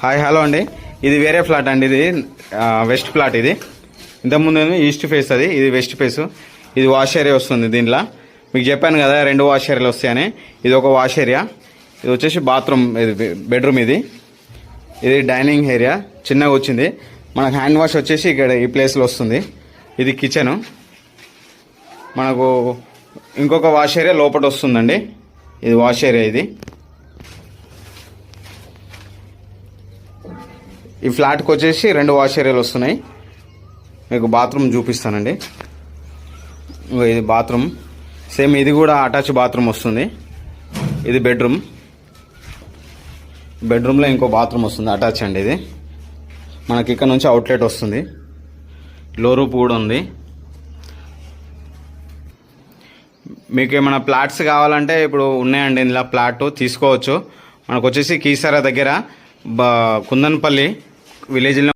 Hi hello అండి. ఇది వేరే ఫ్లాట్ అండి. ఇది వెస్ట్ ఫ్లాట్. ఇది ఇంతకుముందు ఈస్ట్ ఫేస్, ఇది వెస్ట్ ఫేస్. ఇది వాష్ ఏరియా వస్తుంది. దీంట్లో మీకు చెప్పాను కదా 2 వాష్ ఏరియాలు వస్తాయని. ఇది ఒక వాష్ ఏరియా, ఇది వచ్చేసి బాత్రూమ్, ఇది బెడ్రూమ్. ఇది డైనింగ్ ఏరియా చిన్నగా వచ్చింది. మనకు హ్యాండ్ వాష్ వచ్చేసి ఇక్కడ ఈ ప్లేస్లో వస్తుంది. ఇది కిచెను. మనకు ఇంకొక వాష్ ఏరియా లోపల వస్తుందండి. ఇది వాష్ ఏరియా. ఈ ఫ్లాట్కి వచ్చేసి 2 వాష్ ఏరియాలు వస్తున్నాయి. మీకు బాత్రూమ్ చూపిస్తానండి. ఇది బాత్రూమ్ సేమ్, ఇది కూడా అటాచ్ బాత్రూమ్ వస్తుంది. ఇది బెడ్రూమ్. బెడ్రూమ్లో ఇంకో బాత్రూమ్ వస్తుంది అటాచ్ అండి. ఇది మనకి ఇక్కడ నుంచి అవుట్లెట్ వస్తుంది. లో రూప్ కూడా ఉంది. మీకు ఏమైనా ప్లాట్స్ కావాలంటే ఇప్పుడు ఉన్నాయండి ఇందులో ప్లాట్ తీసుకోవచ్చు. మనకు వచ్చేసి కీసరా దగ్గర కుందన్పల్లి విలేజ్లో